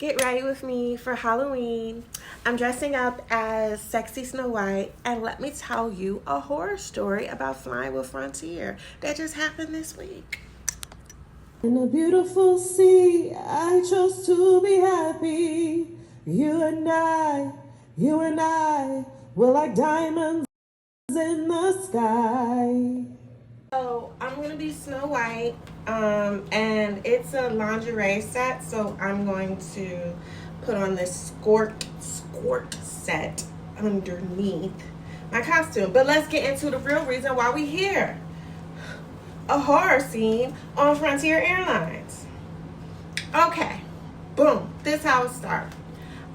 Get ready with me for Halloween. I'm dressing up as sexy Snow White, and let me tell you a horror story about flying with Frontier that just happened this week. In a beautiful sea, I chose to be happy. You and I, were like diamonds in the sky. So I'm gonna be Snow White, and it's a lingerie set. So I'm going to put on this skirt set underneath my costume. But let's get into the real reason why we here. A horror scene on Frontier Airlines. Okay, boom. This how it starts.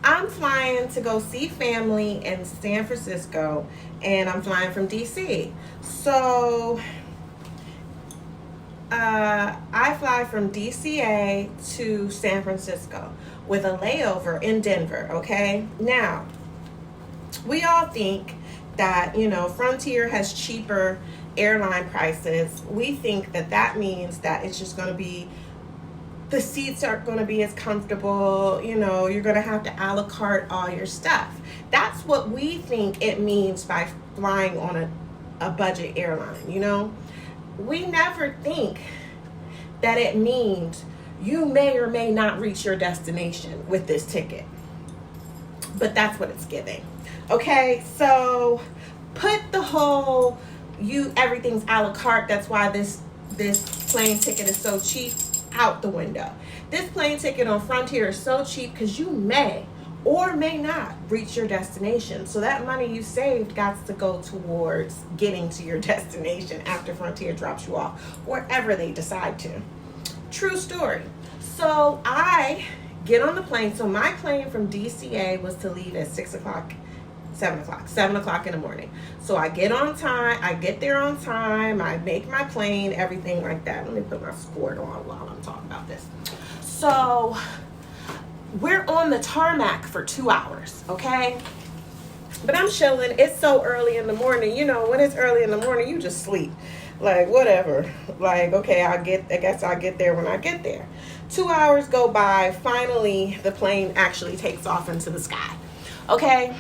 I'm flying to go see family in San Francisco, and I'm flying from DC. So I fly from DCA to San Francisco with a layover in Denver, okay? Now, we all think that, Frontier has cheaper airline prices. We think that that means that it's just going to be, the seats aren't going to be as comfortable, you're going to have to a la carte all your stuff. That's what we think it means by flying on a budget airline, We never think that it means you may or may not reach your destination with this ticket. But that's what it's giving. Okay, so put the whole everything's a la carte. That's why this plane ticket is so cheap out the window. This plane ticket on Frontier is so cheap because you may or may not reach your destination. So that money you saved got to go towards getting to your destination after Frontier drops you off, wherever they decide to. True story. So I get on the plane. So my plane from DCA was to leave at 7 o'clock in the morning. So I get there on time, I make my plane, everything like that. Let me put my skirt on while I'm talking about this. So we're on the tarmac for 2 hours, okay? But I'm chilling. It's so early in the morning. When it's early in the morning, you just sleep. Like, whatever. Like, okay, I guess I'll get there when I get there. 2 hours go by. Finally, the plane actually takes off into the sky. Okay?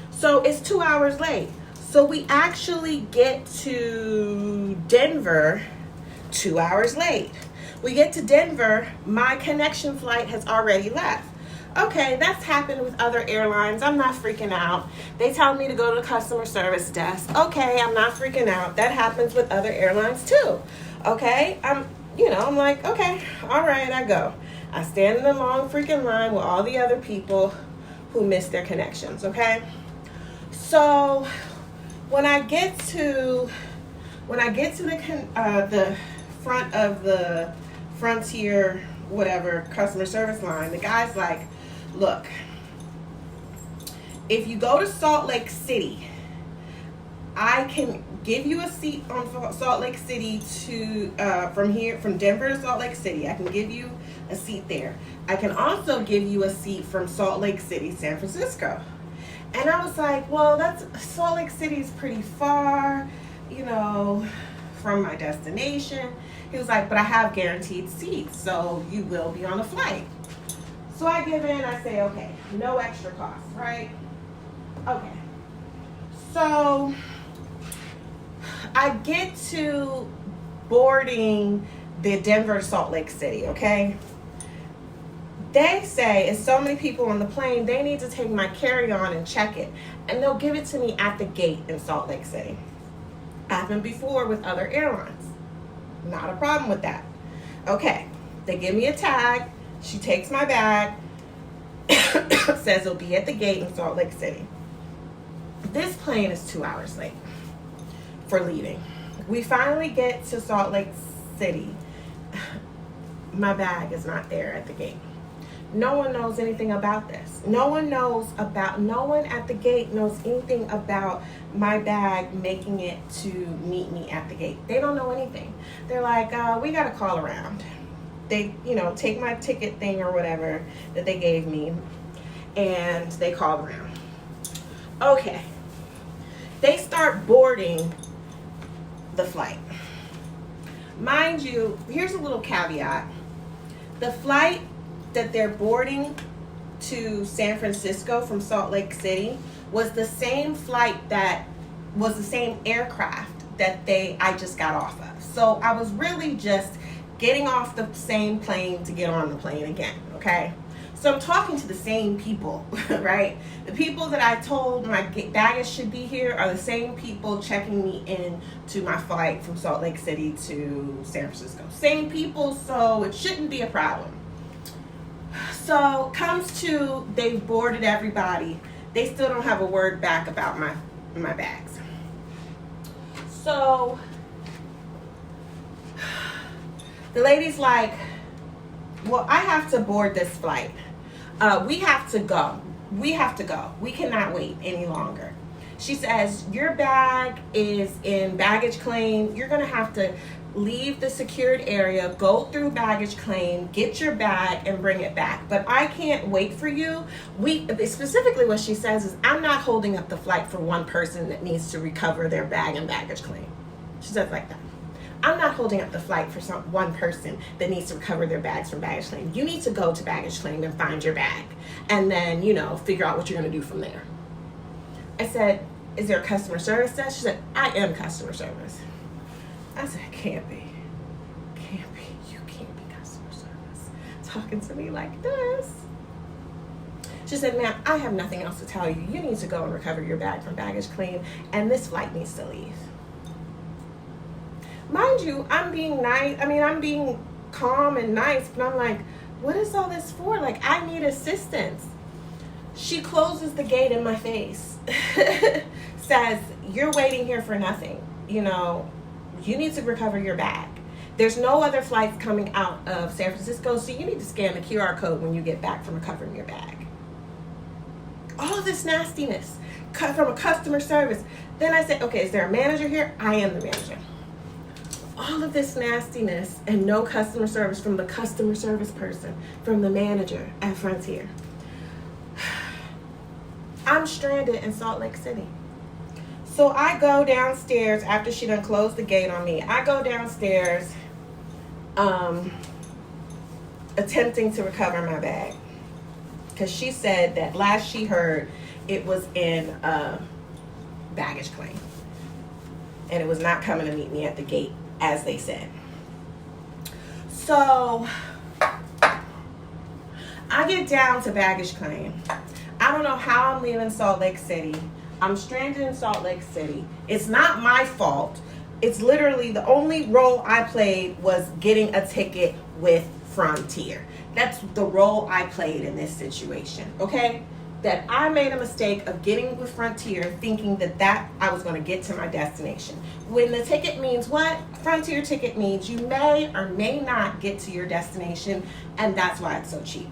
So it's 2 hours late. So we actually get to Denver 2 hours late. We get to Denver, my connection flight has already left. Okay, that's happened with other airlines. I'm not freaking out. They tell me to go to the customer service desk. Okay, I'm not freaking out. That happens with other airlines too. Okay, I'm like, okay, all right, I go. I stand in a long freaking line with all the other people who missed their connections, okay? So when I get to the front of the Frontier whatever customer service line, the guy's like, look, if you go to Salt Lake City, I can give you a seat on Salt Lake City to from Denver to Salt Lake City. I can give you a seat there. I can also give you a seat from Salt Lake City, San Francisco. And I was like, well, Salt Lake City is pretty far, from my destination. He was like, but I have guaranteed seats, so you will be on a flight. So I give in, I say, okay, no extra cost, right? Okay. So I get to boarding the Denver Salt Lake City, okay? They say, it's so many people on the plane, they need to take my carry-on and check it. And they'll give it to me at the gate in Salt Lake City. Happened before with other airlines. Not a problem with that. Okay, they give me a tag. She takes my bag. Says it'll be at the gate in Salt Lake City. This plane is 2 hours late for leaving. We finally get to Salt Lake City. My bag is not there at the gate. No one knows anything about this. No one at the gate knows anything about my bag making it to meet me at the gate. They don't know anything. They're like, we got to call around. They, take my ticket thing or whatever that they gave me, and they called around. Okay. They start boarding the flight. Mind you, here's a little caveat. The flight that they're boarding to San Francisco from Salt Lake City was the same flight that was the same aircraft that I just got off of. So I was really just getting off the same plane to get on the plane again, okay? So I'm talking to the same people, right? The people that I told my baggage should be here are the same people checking me in to my flight from Salt Lake City to San Francisco. Same people, so it shouldn't be a problem. So comes to, they've boarded everybody. They still don't have a word back about my bags. So the lady's like, well, I have to board this flight. We have to go. We have to go. We cannot wait any longer. She says, your bag is in baggage claim. You're going to have to leave the secured area, go through baggage claim, get your bag, and bring it back. But I can't wait for you. Specifically what she says is, I'm not holding up the flight for one person that needs to recover their bag and baggage claim. She says like that. I'm not holding up the flight for one person that needs to recover their bags from baggage claim. You need to go to baggage claim and find your bag, and then, figure out what you're going to do from there. I said, is there a customer service desk? She said, I am customer service. I said, can't be. Can't be. You can't be customer service. Talking to me like this. She said, ma'am, I have nothing else to tell you. You need to go and recover your bag from baggage claim, and this flight needs to leave. Mind you, I'm being nice. I'm being calm and nice, but I'm like, what is all this for? Like, I need assistance. She closes the gate in my face. Says, you're waiting here for nothing. You need to recover your bag. There's no other flights coming out of San Francisco, so you need to scan the QR code when you get back from recovering your bag. All this nastiness from a customer service. Then I said, okay, is there a manager here? I am the manager. All of this nastiness and no customer service from the customer service person, from the manager at Frontier. I'm stranded in Salt Lake City. So I go downstairs after she done closed the gate on me. I go downstairs attempting to recover my bag. Because she said that last she heard, it was in baggage claim. And it was not coming to meet me at the gate, as they said. So I get down to baggage claim. I don't know how I'm leaving Salt Lake City. I'm stranded in Salt Lake City. It's not my fault. It's literally the only role I played was getting a ticket with Frontier. That's the role I played in this situation, okay? That I made a mistake of getting with Frontier thinking that I was going to get to my destination. When the ticket means what? Frontier ticket means you may or may not get to your destination, and that's why it's so cheap.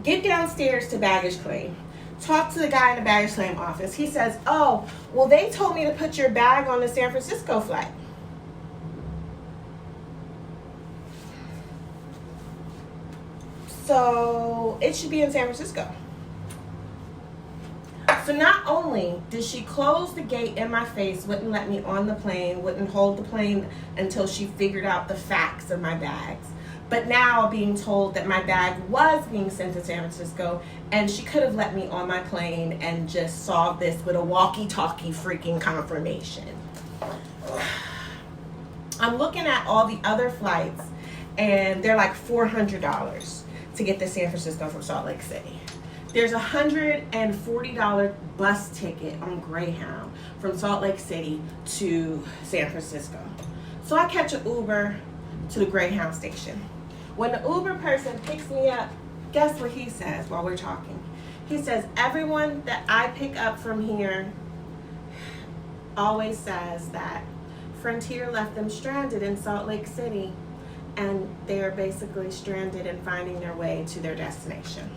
Get downstairs to baggage claim. Talk to the guy in the baggage claim office. He says, oh, well, they told me to put your bag on the San Francisco flight. So it should be in San Francisco. So not only did she close the gate in my face, wouldn't let me on the plane, wouldn't hold the plane until she figured out the facts of my bags, but now being told that my bag was being sent to San Francisco, and she could have let me on my plane and just solved this with a walkie-talkie freaking confirmation. I'm looking at all the other flights, and they're like $400 to get to San Francisco from Salt Lake City. There's a $140 bus ticket on Greyhound from Salt Lake City to San Francisco. So I catch an Uber to the Greyhound station. When the Uber person picks me up, guess what he says while we're talking? He says, everyone that I pick up from here always says that Frontier left them stranded in Salt Lake City, and they're basically stranded and finding their way to their destination.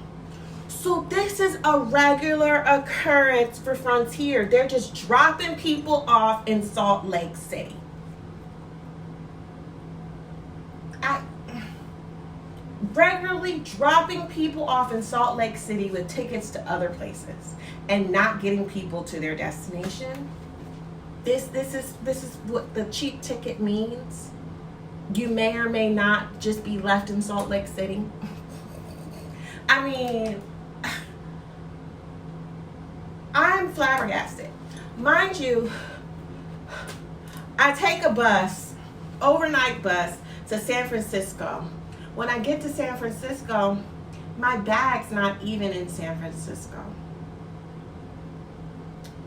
So this is a regular occurrence for Frontier. They're just dropping people off in Salt Lake City. Regularly dropping people off in Salt Lake City with tickets to other places and not getting people to their destination. This is what the cheap ticket means. you may or may not just be left in Salt Lake City. I mean, I'm flabbergasted. Mind you, I take a bus, overnight bus, to San Francisco. When I get to San Francisco, my bag's not even in San Francisco.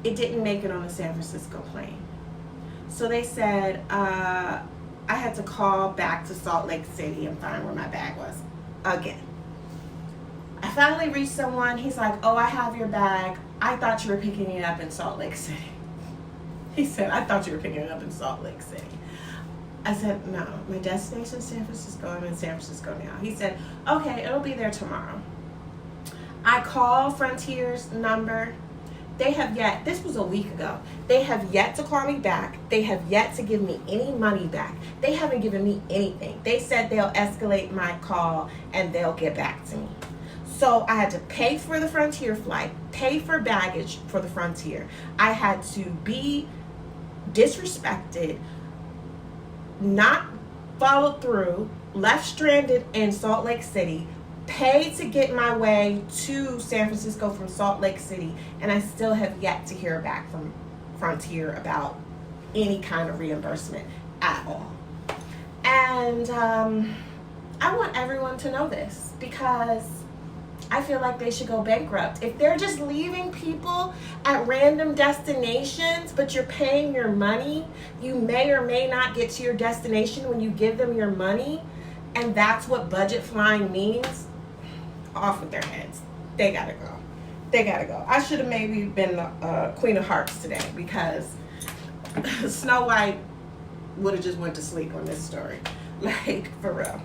It didn't make it on the San Francisco plane. So they said I had to call back to Salt Lake City and find where my bag was again. I finally reached someone. He's like, oh, I have your bag. I thought you were picking it up in Salt Lake City. He said, I thought you were picking it up in Salt Lake City. I said, no, my destination is San Francisco. I'm in San Francisco now. He said, okay, it'll be there tomorrow. I called Frontier's number. They have yet, this was a week ago, they have yet to call me back. They have yet to give me any money back. They haven't given me anything. They said they'll escalate my call and they'll get back to me. So I had to pay for the Frontier flight, pay for baggage for the Frontier. I had to be disrespected, not followed through, left stranded in Salt Lake City, paid to get my way to San Francisco from Salt Lake City, and I still have yet to hear back from Frontier about any kind of reimbursement at all. And I want everyone to know this, because I feel like they should go bankrupt. If they're just leaving people at random destinations, but you're paying your money, you may or may not get to your destination when you give them your money, and that's what budget flying means. Off with their heads. They gotta go. They gotta go. I should have maybe been the Queen of Hearts today, because Snow White would have just went to sleep on this story. Like, for real.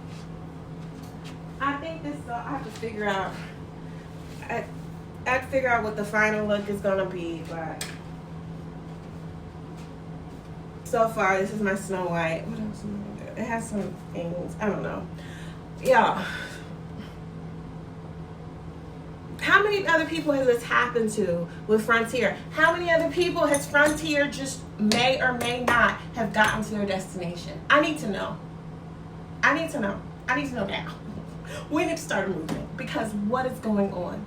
I think this, I have to figure out, I have to figure out what the final look is gonna be, but so far this is my Snow White. What else am I gonna do? It has some things, I don't know. Yeah. How many other people has this happened to with Frontier? How many other people has Frontier just may or may not have gotten to their destination? I need to know. I need to know. I need to know now. We need to start moving, because what is going on?